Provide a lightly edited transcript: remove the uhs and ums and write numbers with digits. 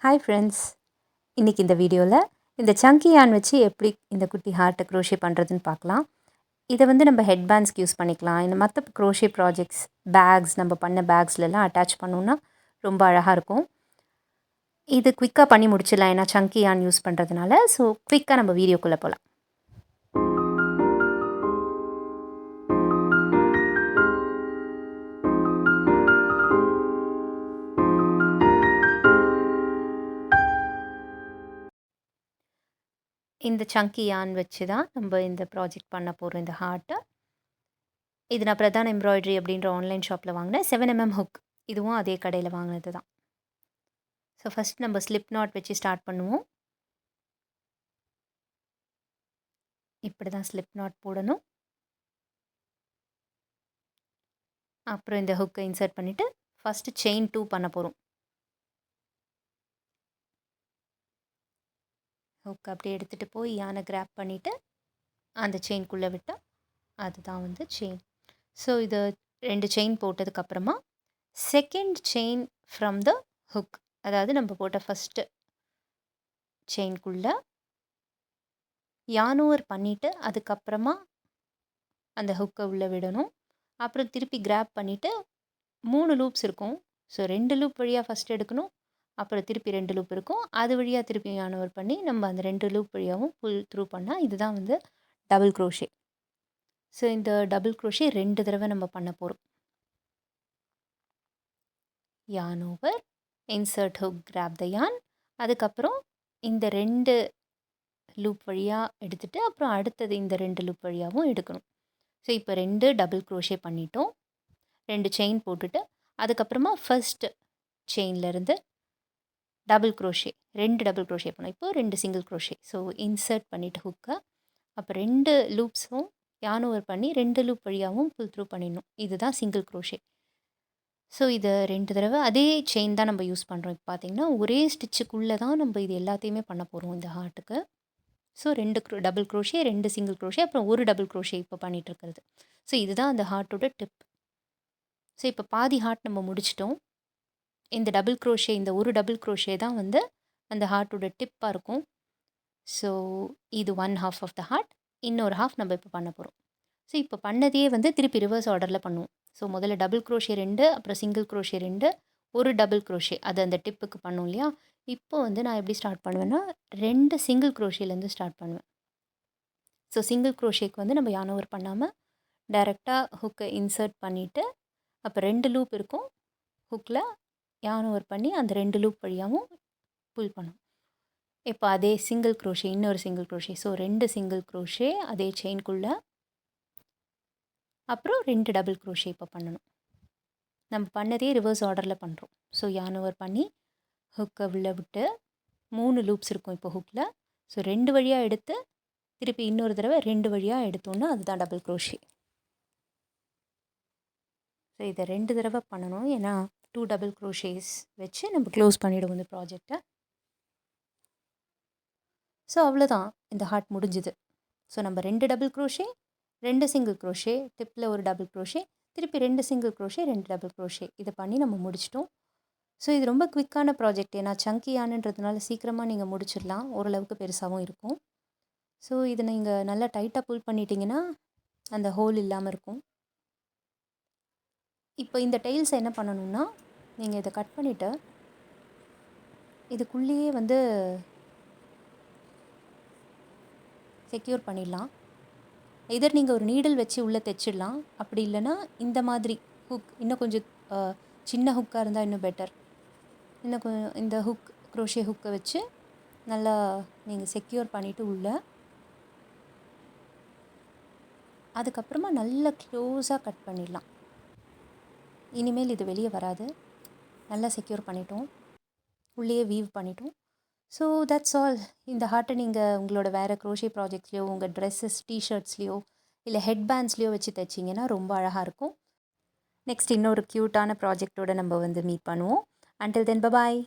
Hi friends, இன்றைக்கி இந்த வீடியோவில் இந்த சங்கி யான் வச்சு எப்படி இந்த குட்டி ஹார்ட்டை க்ரோஷே பண்ணுறதுன்னு பார்க்கலாம். இதை வந்து நம்ம ஹெட் பேண்ட்ஸ்க்கு யூஸ் பண்ணிக்கலாம். இந்த மற்ற க்ரோஷே ப்ராஜெக்ட்ஸ், பேக்ஸ், நம்ம பண்ண பேக்ஸ்லலாம் அட்டாச் பண்ணோன்னா ரொம்ப அழகாக இருக்கும். இது குயிக்காக பண்ணி முடிச்சிடலாம், ஏன்னா சங்கி யான் யூஸ் பண்ணுறதுனால. ஸோ குயிக்காக நம்ம வீடியோக்குள்ளே போகலாம். இந்த சங்கி யான் வச்சு தான் நம்ம இந்த ப்ராஜெக்ட் பண்ண போகிறோம். இந்த ஹார்ட்டை இது நான் பிரதான் எம்ப்ராய்டரி அப்படின்ற ஆன்லைன் ஷாப்பில் வாங்கினேன். 7mm ஹுக், இதுவும் அதே கடையில் வாங்கினது தான். ஸோ ஃபஸ்ட் நம்ம ஸ்லிப் நாட் வச்சு ஸ்டார்ட் பண்ணுவோம். இப்படி தான் ஸ்லிப் நாட் போடணும். அப்புறம் இந்த ஹுக்கை இன்சர்ட் பண்ணிவிட்டு ஃபஸ்ட்டு செயின் 2 பண்ண போகிறோம். ஹுக் அப்படியே எடுத்துகிட்டு போய் யானை கிராப் பண்ணிவிட்டு அந்த செயின்குள்ளே விட்டால் அதுதான் வந்து செயின். ஸோ இது 2 செயின் போட்டதுக்கப்புறமா second chain from the hook, அதாவது நம்ம போட்ட ஃபஸ்ட்டு செயின்குள்ளே யான் ஓவர் பண்ணிவிட்டு அதுக்கப்புறமா அந்த ஹுக்கை உள்ளே விடணும். அப்புறம் திருப்பி கிராப் பண்ணிவிட்டு 3 லூப்ஸ் இருக்கும். ஸோ 2 லூப் வழியாக ஃபஸ்ட் எடுக்கணும், அப்புறம் திருப்பி 2 லூப் இருக்கும், அது வழியாக திருப்பி யான் ஓவர் பண்ணி நம்ம அந்த 2 லூப் வழியாகவும் புல் த்ரூ பண்ணால் இதுதான் வந்து டபுள் க்ரோஷே. ஸோ இந்த டபுள் க்ரோஷே 2 தடவை நம்ம பண்ண போகிறோம். Yarn over, insert hook, grab the yarn, அதுக்கப்புறம் இந்த 2 லூப் வழியாக எடுத்துகிட்டு அப்புறம் அடுத்தது இந்த 2 லூப் வழியாகவும் எடுக்கணும். ஸோ இப்போ 2 டபுள் க்ரோஷே பண்ணிட்டோம். 2 செயின் போட்டுட்டு அதுக்கப்புறமா ஃபர்ஸ்ட் செயின்லேருந்து டபுள் க்ரோஷே, 2 டபுள் க்ரோஷே பண்ணோம். இப்போது 2 சிங்கிள் க்ரோஷே. ஸோ இன்சர்ட் பண்ணிவிட்டு ஹுக்கை அப்போ 2 லூப்ஸும் யான் ஓவர் பண்ணி 2 லூப் வழியாகவும் புல் த்ரூ பண்ணிடணும். இதுதான் சிங்கிள் க்ரோஷே. ஸோ இதை 2 தடவை அதே செயின் தான் நம்ம யூஸ் பண்ணுறோம். இப்போ பார்த்திங்கன்னா ஒரே ஸ்டிச்சுக்குள்ளே தான் நம்ம இது எல்லாத்தையுமே பண்ண போகிறோம் இந்த ஹார்ட்டுக்கு. So 2 double crochet, 2 single crochet, அப்புறம் ஒரு டபுள் க்ரோஷே இப்போ பண்ணிகிட்ருக்கிறது. ஸோ இதுதான் அந்த ஹார்ட்டோட டிப். ஸோ இப்போ பாதி ஹார்ட் நம்ம முடிச்சிட்டோம். இந்த டபுள் க்ரோஷே, இந்த ஒரு டபுள் க்ரோஷே தான் வந்து அந்த ஹார்ட்டோட டிப்பாக இருக்கும். ஸோ இது 1/2 ஆஃப் த ஹார்ட், இன்னொரு ஹாஃப் நம்ம இப்போ பண்ண போகிறோம். ஸோ இப்போ பண்ணதையே வந்து திருப்பி ரிவர்ஸ் ஆர்டரில் பண்ணுவோம். ஸோ முதல்ல டபுள் க்ரோஷே 2, அப்புறம் சிங்கிள் க்ரோஷே 2, ஒரு டபுள் க்ரோஷே, அது அந்த டிப்புக்கு பண்ணும் இல்லையா. இப்போ வந்து நான் எப்படி ஸ்டார்ட் பண்ணுவேன்னா 2 சிங்கிள் க்ரோஷேலேருந்து ஸ்டார்ட் பண்ணுவேன். ஸோ சிங்கிள் க்ரோஷேக்கு வந்து நம்ம யான் ஓவர் பண்ணாமல் டைரெக்டாக ஹுக்கை இன்சர்ட் பண்ணிவிட்டு அப்போ 2 லூப் இருக்கும், ஹுக்கில் யான் ஓவர் பண்ணி அந்த 2 லூப் வழியாகவும் புல் பண்ணும். இப்போ அதே சிங்கிள் க்ரோஷே, இன்னொரு single crochet, so 2 single crochet அதே செயின்குள்ளே, அப்புறம் 2 டபுள் க்ரோஷே இப்போ பண்ணணும். நம்ம பண்ணதே ரிவர்ஸ் ஆர்டரில் பண்ணுறோம். ஸோ யான் ஓவர் பண்ணி ஹுக்கை உள்ளே விட்டு 3 லூப்ஸ் இருக்கும் இப்போ ஹுக்கில். ஸோ 2 வழியாக எடுத்து திருப்பி இன்னொரு தடவை 2 வழியாக எடுத்தோன்னா அதுதான் டபுள் க்ரோஷே. ஸோ இதை 2 தடவை பண்ணணும், ஏன்னா 2 டபுள் க்ரோஷேஸ் வச்சு நம்ம க்ளோஸ் பண்ணிவிடுவோம் இந்த ப்ராஜெக்டை. ஸோ அவ்வளோதான், இந்த ஹார்ட் முடிஞ்சுது. ஸோ நம்ம 2 டபுள் க்ரோஷே, 2 சிங்கிள் க்ரோஷே, டிப்பில் ஒரு டபுள் க்ரோஷே, திருப்பி 2 சிங்கிள் க்ரோஷே, 2 டபுள் க்ரோஷே, இதை பண்ணி நம்ம முடிச்சிட்டோம். ஸோ இது ரொம்ப குவிக்கான ப்ராஜெக்ட், ஏன்னா சங்கி யானுன்றதுனால சீக்கிரமாக நீங்கள் முடிச்சிடலாம், ஓரளவுக்கு பெருசாகவும் இருக்கும். ஸோ இதை நீங்கள் நல்லா டைட்டாக புல் பண்ணிட்டீங்கன்னா அந்த ஹோல் இல்லாமல் இருக்கும். இப்போ இந்த டெயில்ஸை என்ன பண்ணணும்னா நீங்கள் இதை கட் பண்ணிவிட்டு இதுக்குள்ளேயே வந்து செக்யூர் பண்ணிடலாம். எதர் நீங்கள் ஒரு நீடில் வச்சு உள்ளே தைச்சிடலாம், அப்படி இல்லைன்னா இந்த மாதிரி ஹுக், இன்னும் கொஞ்சம் சின்ன ஹுக்காக இருந்தால் இன்னும் பெட்டர். இன்னும் கொஞ்சம் இந்த ஹுக், க்ரோஷே ஹுக்கை வச்சு நல்லா நீங்கள் செக்யூர் பண்ணிவிட்டு உள்ளே, அதுக்கப்புறமா நல்லா க்ளோஸாக கட் பண்ணிடலாம். இனிமேல் இது வெளியே வராது. நல்லா செக்யூர் பண்ணிட்டோம், உள்ளேயே வீவ் பண்ணிட்டோம். So that's all. இந்த ஹார்ட்டை நீங்கள் உங்களோட வேறு க்ரோஷே ப்ராஜெக்ட்ஸ்லையோ, உங்கள் ட்ரெஸ்ஸஸ், டிஷர்ட்ஸ்லையோ, இல்லை ஹெட் பேண்ட்ஸ்லையோ வச்சு தைச்சிங்கன்னா ரொம்ப அழகாக இருக்கும். நெக்ஸ்ட் இன்னொரு க்யூட்டான ப்ராஜெக்டோடு நம்ம வந்து மீட் பண்ணுவோம். Until then, bye bye.